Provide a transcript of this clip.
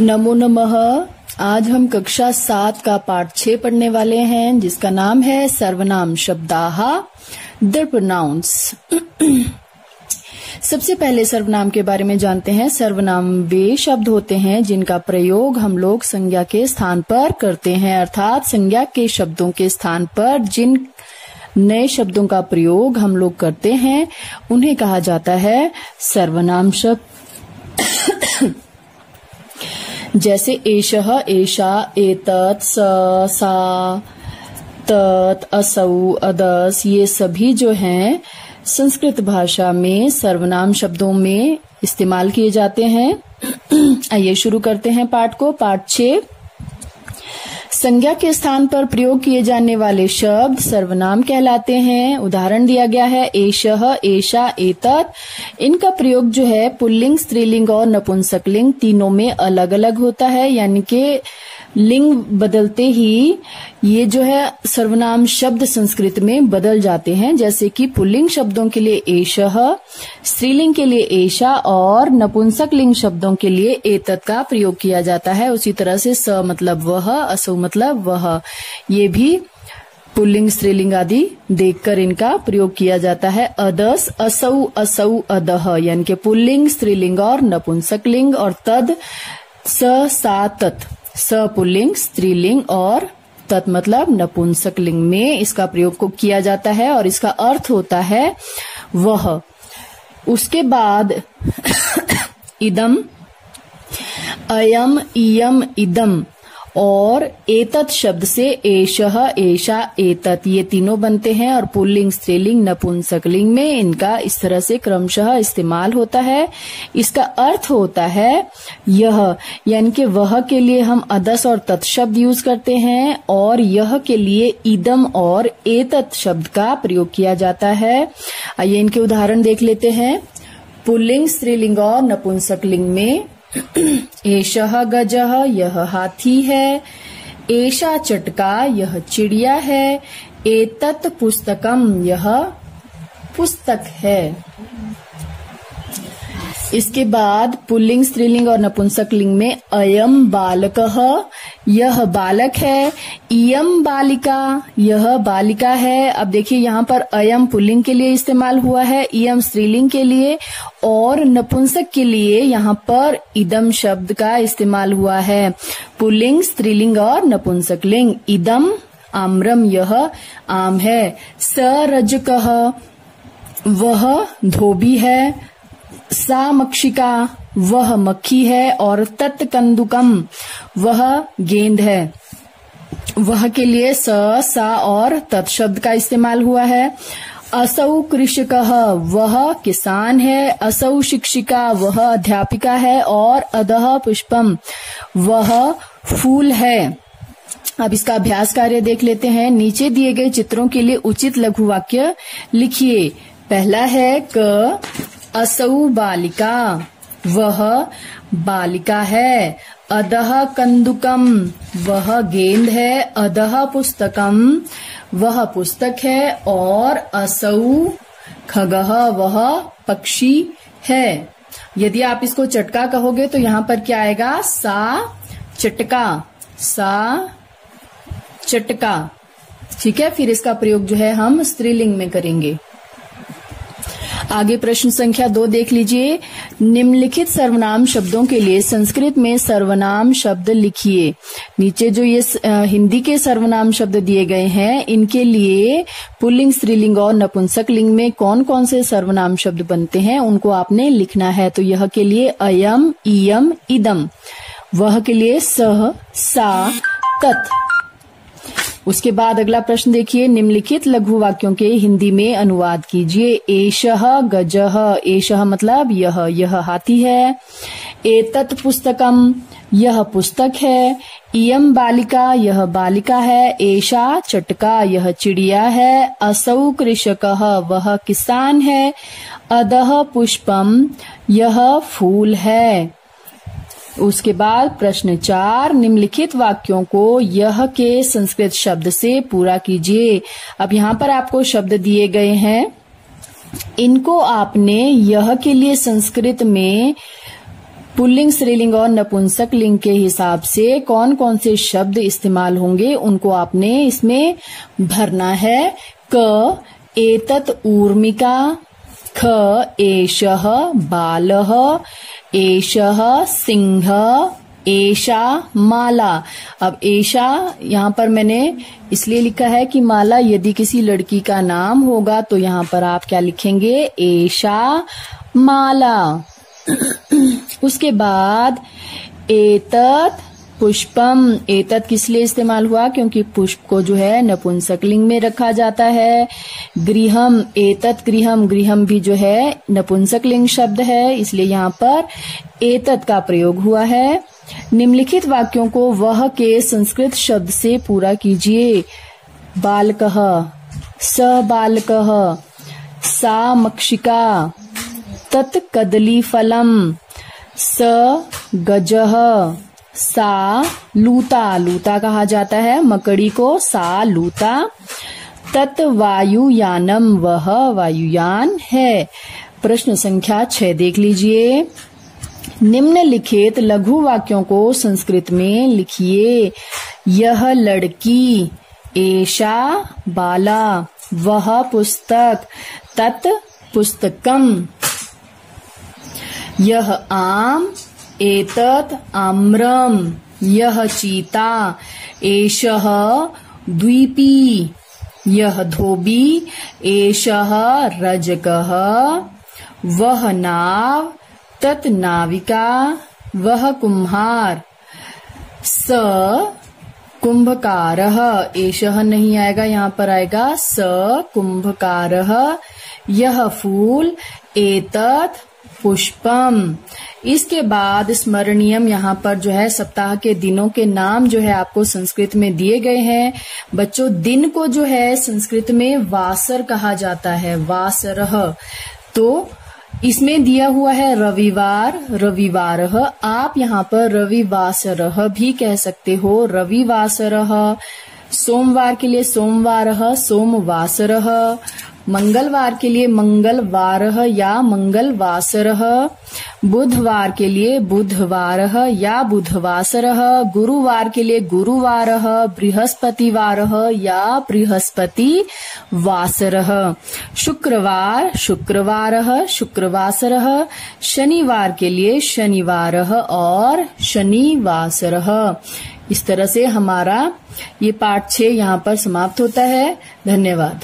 नमो नमः। आज हम कक्षा 7 का पाठ 6 पढ़ने वाले हैं, जिसका नाम है सर्वनाम शब्दाः द प्रोनाउंस। सबसे पहले सर्वनाम के बारे में जानते हैं। सर्वनाम वे शब्द होते हैं जिनका प्रयोग हम लोग संज्ञा के स्थान पर करते हैं, अर्थात संज्ञा के शब्दों के स्थान पर जिन नए शब्दों का प्रयोग हम लोग करते हैं उन्हें कहा जाता है सर्वनाम शब्द। जैसे एषः, एषा, एतत्, स, सा, तत्, असौ, अदस्, ये सभी जो हैं संस्कृत भाषा में सर्वनाम शब्दों में इस्तेमाल किए जाते हैं। आइए शुरू करते हैं पाठ को। पाठ 6। संज्ञा के स्थान पर प्रयोग किए जाने वाले शब्द सर्वनाम कहलाते हैं। उदाहरण दिया गया है एषः, एषा, एतत्। इनका प्रयोग जो है पुल्लिंग, स्त्रीलिंग और नपुंसकलिंग तीनों में अलग अलग होता है, यानी कि लिंग बदलते ही ये जो है सर्वनाम शब्द संस्कृत में बदल जाते हैं। जैसे कि पुल्लिंग शब्दों के लिए एषः, स्त्रीलिंग के लिए एषा और नपुंसकलिंग शब्दों के लिए एतत् का प्रयोग किया जाता है। उसी तरह से स मतलब वह, असौ मतलब वह, ये भी पुल्लिंग, स्त्रीलिंग आदि देखकर इनका प्रयोग किया जाता है। अदस्, असौ, असौ, अदः, यानी कि पुल्लिंग, स्त्रीलिंग और नपुंसकलिंग। और तद, स, सा, तत्, स पुल्लिंग, स्त्रीलिंग और तत् मतलब नपुंसकलिंग में इसका प्रयोग को किया जाता है और इसका अर्थ होता है वह। उसके बाद इदम, अयम, इयम, इदम और एतत् शब्द से एषः, एषा, एतत् ये तीनों बनते हैं और पुल्लिंग, स्त्रीलिंग, नपुंसकलिंग में इनका इस तरह से क्रमशः इस्तेमाल होता है। इसका अर्थ होता है यह, यानी कि वह के लिए हम अदस् और तत् शब्द यूज करते हैं और यह के लिए इदम और एतत् शब्द का प्रयोग किया जाता है। आइए इनके उदाहरण देख लेते हैं। पुल्लिंग, स्त्रीलिंग और नपुंसकलिंग में एषः गजः, यह हाथी है। एषा चटका, यह चिड़िया है। एतत् पुस्तकम, यह पुस्तक है। इसके बाद पुल्लिंग, स्त्रीलिंग और नपुंसकलिंग में अयम बालकः, यह बालक है। इयम बालिका, यह बालिका है। अब देखिए यहाँ पर अयम पुल्लिंग के लिए इस्तेमाल हुआ है, इयम स्त्रीलिंग के लिए और नपुंसक के लिए यहाँ पर इदम शब्द का इस्तेमाल हुआ है। पुल्लिंग, स्त्रीलिंग और नपुंसकलिंग। इदम आम्रम, यह आम है। स रजकः, वह धोबी है। सा मक्षिका, वह मक्खी है। और तत् कंदुकम, वह गेंद है। वह के लिए स, सा और तत् शब्द का इस्तेमाल हुआ है। असौ कृषकः, वह किसान है। असौ शिक्षिका, वह अध्यापिका है। और अधः पुष्पम, वह फूल है। अब इसका अभ्यास कार्य देख लेते हैं। नीचे दिए गए चित्रों के लिए उचित लघु वाक्य लिखिए। पहला है क, असौ बालिका, वह बालिका है। अधः कंदुकम, वह गेंद है। अधः पुस्तकम, वह पुस्तक है। और असौ खगः, वह पक्षी है। यदि आप इसको चटका कहोगे तो यहाँ पर क्या आएगा? सा चटका, सा चटका। ठीक है, फिर इसका प्रयोग जो है हम स्त्रीलिंग में करेंगे। आगे प्रश्न संख्या 2 देख लीजिए। निम्नलिखित सर्वनाम शब्दों के लिए संस्कृत में सर्वनाम शब्द लिखिए। नीचे जो ये हिंदी के सर्वनाम शब्द दिए गए हैं, इनके लिए पुल्लिंग, स्त्रीलिंग और नपुंसकलिंग में कौन कौन से सर्वनाम शब्द बनते हैं उनको आपने लिखना है। तो यह के लिए अयम, इयम, इदम। वह के लिए सह, सा, तत्। उसके बाद अगला प्रश्न देखिए। निम्नलिखित लघु वाक्यों के हिंदी में अनुवाद कीजिए। एषः गजः, एषः मतलब यह हाथी है। एतत् पुस्तकम, यह पुस्तक है। इयम बालिका, यह बालिका है। एषा चटका, यह चिड़िया है। असौ कृषकः, वह किसान है। अधः पुष्पम, यह फूल है। उसके बाद प्रश्न 4, निम्नलिखित वाक्यों को यह के संस्कृत शब्द से पूरा कीजिए। अब यहाँ पर आपको शब्द दिए गए हैं, इनको आपने यह के लिए संस्कृत में पुल्लिंग स्त्रीलिंग और नपुंसक लिंग के हिसाब से कौन कौन से शब्द इस्तेमाल होंगे उनको आपने इसमें भरना है। क एतत् ऊर्मिका, ख एषः बालः, एषः सिंह, एषा माला। अब एषा यहाँ पर मैंने इसलिए लिखा है कि माला यदि किसी लड़की का नाम होगा तो यहाँ पर आप क्या लिखेंगे, एषा माला। उसके बाद एतत् पुष्पम, एतत् किस लिए इस्तेमाल हुआ, क्योंकि पुष्प को जो है नपुंसक लिंग में रखा जाता है। गृहम, एतत् गृहम, गृहम भी जो है नपुंसक लिंग शब्द है, इसलिए यहाँ पर एतत् का प्रयोग हुआ है। निम्नलिखित वाक्यों को वह के संस्कृत शब्द से पूरा कीजिए। बालकः, स बालकः, सा मक्षिका, तत् कदलीफलम, स गजः, सा लूता, लूता कहा जाता है मकड़ी को, सा लूता। तत् वायुयानम, वह वायुयान है। प्रश्न संख्या 6 देख लीजिए। निम्नलिखित लघु वाक्यों को संस्कृत में लिखिए। यह लड़की, एषा बाला, वह पुस्तक, तत् पुस्तकम। यह आम, एतत् आम्रम, यह चीता, एषः द्वीपी, यह धोबी, एषः रजकः, वह नाव, तत् नाविका, वह कुम्हार। स कुंभकारः, एषः नहीं आएगा, यहाँ पर आएगा स कुंभकारः, यह फूल, एतत् पुष्पम। इसके बाद स्मरणीयम, यहाँ पर जो है सप्ताह के दिनों के नाम जो है आपको संस्कृत में दिए गए हैं। बच्चों, दिन को जो है संस्कृत में वासर कहा जाता है, वासरः। तो इसमें दिया हुआ है रविवार, रविवारः। आप यहाँ पर रविवासरः भी कह सकते हो, रविवासरः। सोमवार के लिए सोमवारः, सोमवासरः। मंगलवार के लिए मंगलवारः या मंगलवासरः। बुधवार के लिए बुधवारः या बुधवासरः। गुरुवार के लिए गुरुवारः, बृहस्पतिवारः या बृहस्पतिवासरः। शुक्रवार शुक्रवारः, शुक्रवासरः। शनिवार के लिए शनिवारः और शनिवासरः। इस तरह से हमारा ये पाठ 6 यहाँ पर समाप्त होता है। धन्यवाद।